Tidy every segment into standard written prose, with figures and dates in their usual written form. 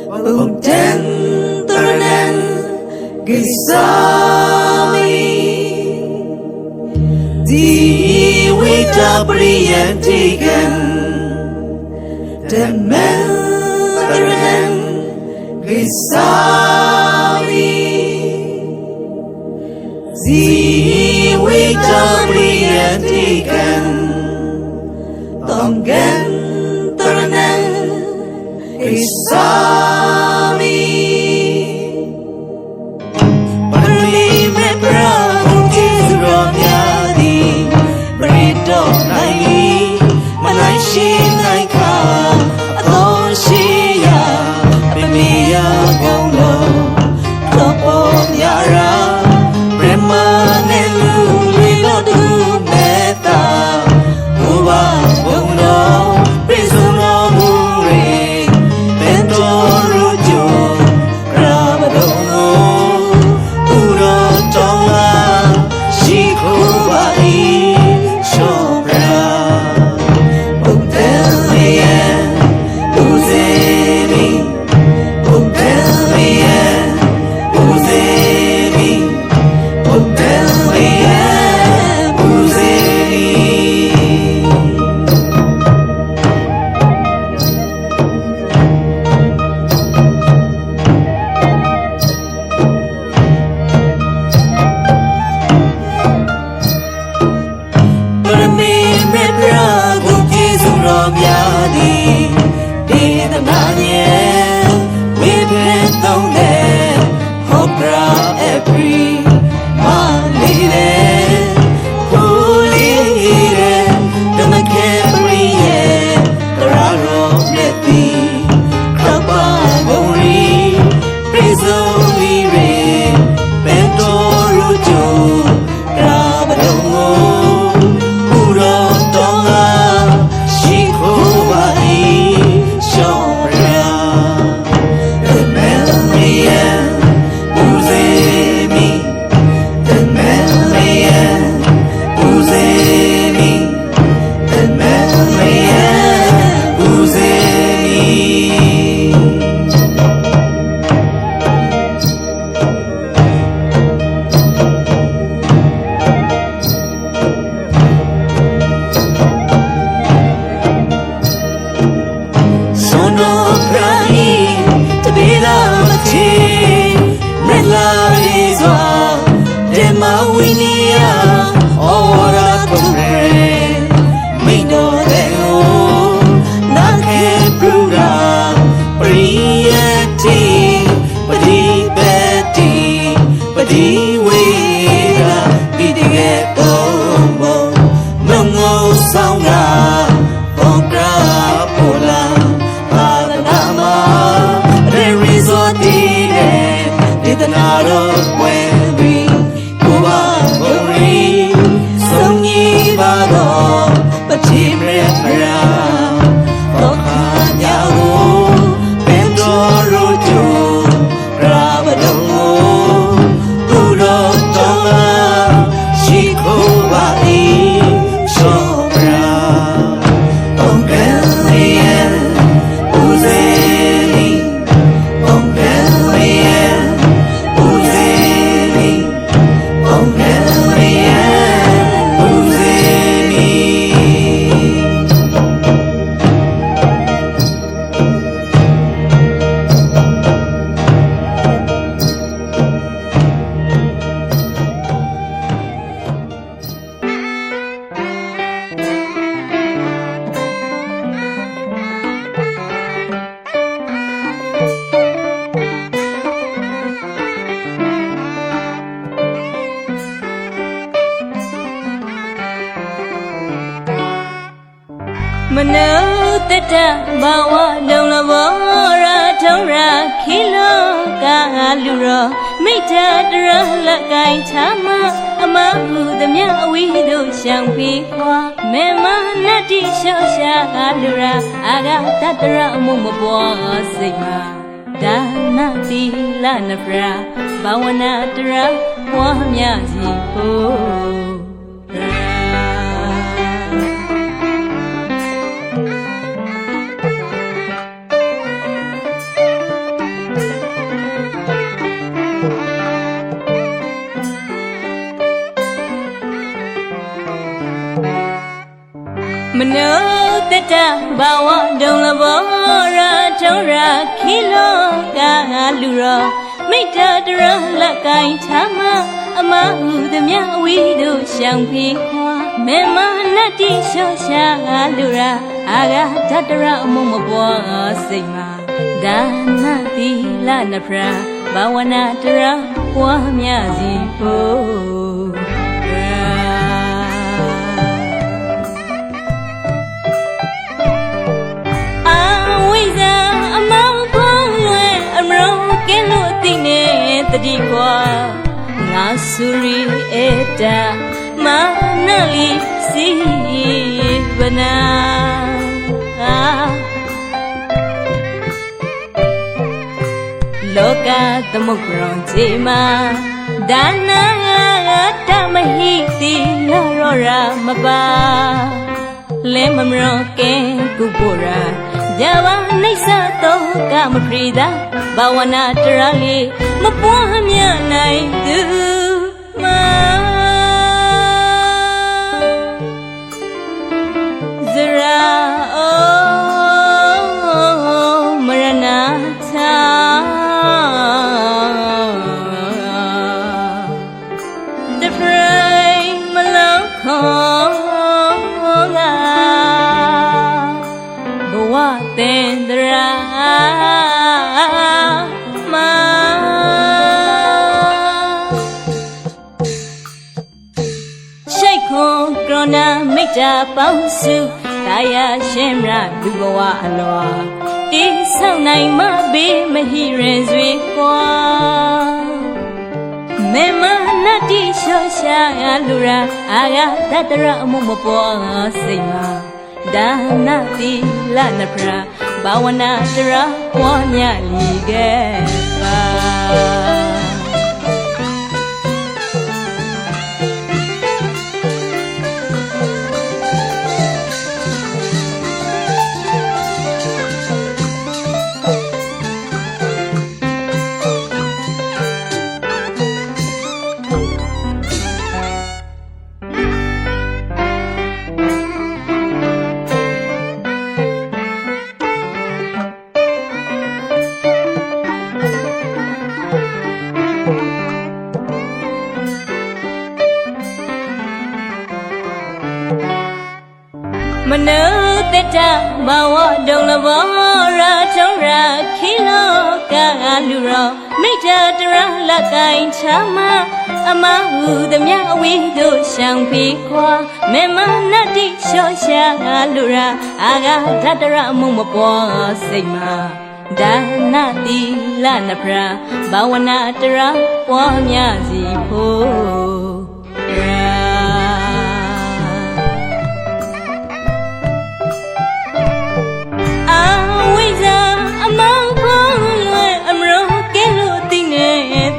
Bogdan Turanan Gisami Diwita Priyantikan Demen Turanan Gisami Diwita Priyantikan Bogdan Turanan Gisami Parli me prahu kizuronyadi Brito nai Malaishi naika Adoshiya Abemiya gaulo Klopo yara Brema nelu Lilo du meta Uwa gaulo Prizuno muri Bentorujo Rabadono Uro tonga Shikubai Shobra Bogdelian Uzemi Bogdelian Uzemi Bogdelian Uzemi Parmi me pragu kizuronyadi Didananye Wibetone Hopra every Malile Pulire Damakebriye Tararo Neti Krapa Gori Prizolire Bentorujo Rabadongo Uro Tonga Shikubai Shobra The Melian Uzemi The Melian Uzemi The Melian Uzemi Sono prai tabila mati Mela izwa Dema winia Ora kumre Mido deo Nake brura Priyati Padi beti Padi wera Bidige bombo Mongo saunga Bokra pola Padanama Rerizotine Didanaro Wenri Kuba Gori Songi Bado Patimre Mara Bokhanyago Bendorujo Rabadongo Uro Tonga Shikubai Shobra Bogdelian Uzemi Bogdelian Uzemi Bogdelian Uzemi Mano tata bawa dong labora thora khilo ka luro mita dra la kai chama ama hu damya awi do shang phi hwa me ma nati shao sha lura aga tatara mu ma bwa sai ma da na ti la na fra bawana dra hwa mya ji ho no te ta ba wa dong la bo ra thong ra khi lo ka lu roမိတ်တာတရလက်ကိုင်းချမအမဟုသမျှဝီတို့ရှောင်ဖေးခွာမေမနတ်တိလျှော့ရှာလူရာအာဂဓတရအမုံမပွားစိတ်မှာဒါနတိလနဖရာဘာဝနာတရပွားမြစီဖို့အာဝိဇာအမောင်ပွားလွယ်အမရုံကဲလို့သိနေတတိကွာငါဆူရီအေတာမာနလီစီဝနာလောကသမုဂ္ဂရောင်ချေမာဒါနာတမဟိတိလာရောရာမပါလဲမမရောကဲကုပိုရာဇာဝနိစ္စသောကမပရိဒါဘာဝနာတရလေးမပွားမြနိုင်သူမာဇရာအိုမရဏသာတဖရိုင်မလောခေါငါဘဝတင်ဒရာမာရှိတ်ခွန်ကရဏမိတ္တာပေါင်းစုတာယာရှင်မြတ်လူဘဝအလောတိဆောက်နိုင်မဘေးမဟိရင်စွေကွာမေမနတ်တိလျှော့ရှာလူရာအာဂတတရအမှုမပေါ်စိတ်မှာဒါနတိလနဖရာဘာဝနာတရပွားမြလီခဲ့ပါမနုတတဘာဝဒုံလဘောရာထုံရာခိလောကလူရောမိတ္တတရလက်ကိုင်းချမအမဟုသမျှဝီတို့ရှောင်ဖေးခွာမေမနတ္တိလျှော့ရှာလူရာအာဂဓတရအမှုမပေါ်စိတ်မှာဒါနတိလနဖရာဘာဝနာတရပွားမြစီဖို့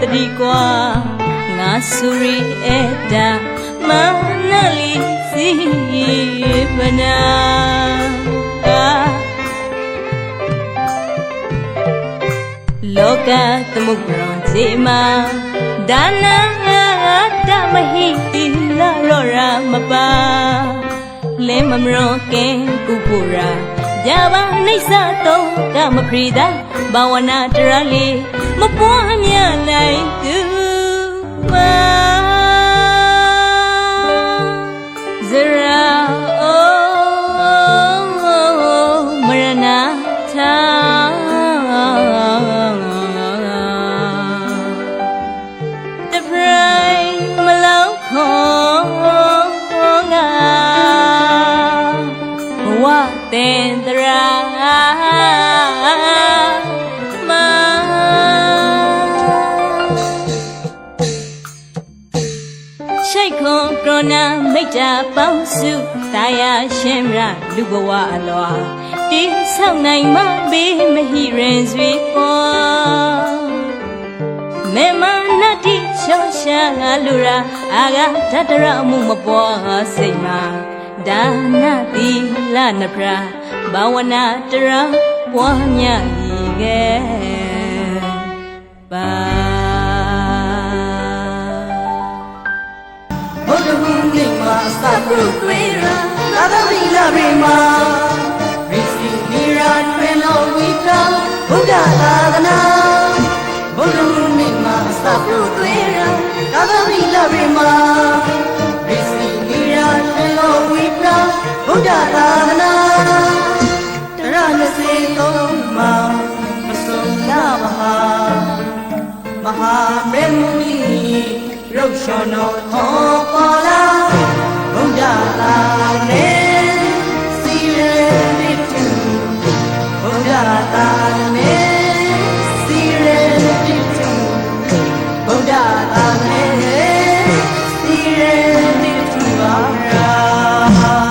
တတိကွာငါဆူရီအေတာမာနလီစီဝနာလောကသမုဂ္ဂရောင်ချေမာဒါနာတမဟိတိလာရောရာမပါလဲမမရောကဲကုဖို့ရာဇာဘာနိစ္စသောကမပရိဒါဘာဝနာတရလေးမပွားမြနိုင်သူမာဇရာအိုမရဏသာတဖရိုင်မလောခေါငါဘဝတင်တရာရှိတ်ခွန်ကရဏမိတ္တာပေါင်းစုတာယာရှင်မြတ်လူဘဝအလောတိဆောက်နိုင်မဘေးမဟိရင်စွေပေါ်မေမနတ္တိလျှော့ရှာလူရာအာဂဓတရအမှုမပေါ်စိတ်မှာဒါနတိလနဖရာဘာဝနာတရပွားမြလီခဲ့ပါဘုဒ္ဓဟူးနေမှာအစပြုတွေ့ရာ သာသမိလာပြေမှာရိစီနီရာတွင်လုံးဝိတောင်းဘုရားသာသနာဘုဒ္ဓမြတ်မှာစပြုတွေ့ရသာသမိလာပြေမှာရိစီနီရာတွင်လုံးဝိတောင်းဘုရားသာသနာတရ23မှာမဆုံးလာမဟာမေမုနီရုပ်ရှောနောဟောပေါ်လာဘုရားသာနေစီရတိတုဘုရားသာနေစီရတိတုဘုရားသာနေစီရတိတုပါရာ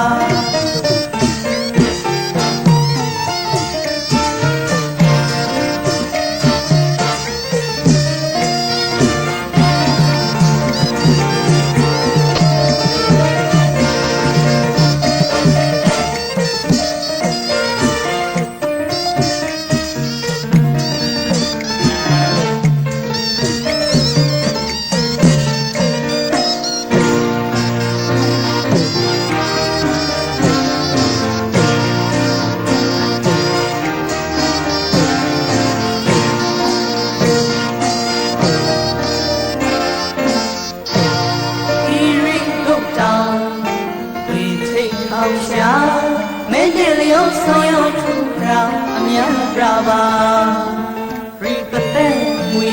အောင်ရှာမင်းတလျောဆောင်ရထူရာအမြန်ပြပါရိပတဲ့မွေ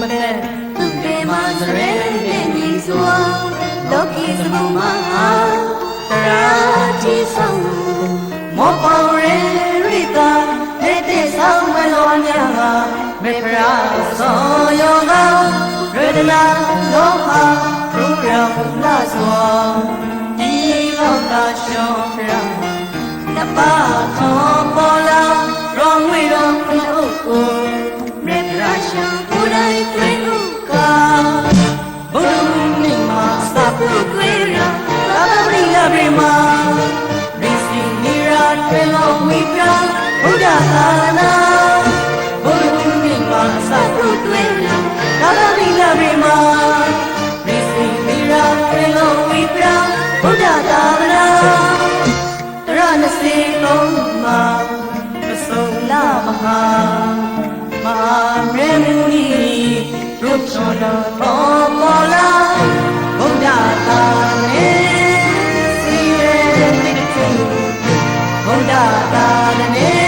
မတဲ့သူပေမှာစရဲတဲ့ညီစွာလောကီစမမဟာတရာတီဆောင်မောပေါရဲရိတာတဲ့ဆောင်မလောညာမေဖရာဆောယောဂရဒနာလောဟာရူရလာစွာလောကရှောဖရာနပါထောပေါ်လာရောင်းဝေရောခဏုပ်ကိုမေတ္တာရှာကိုယ်တိုင်တွေ့ဥကာဘုရားမြတ်မှာစပုတွေ့ရာသာသမိလာပြေမှာရိစီနီရာထွေလုံးဝိပရာဘုရားသာနာဘုရားမြတ်မှာစပုတွေ့ရာသာသမိလာပြေမှာရိစီနီရာထွေလုံးဝိပရာဘုရားသာသနာတရ23မှာပစုံလာမဟာမေမုနီရုပ်ချောတော်ပေါ်လာဘုရားသာနေစီရတိတုဘုရားသာနေ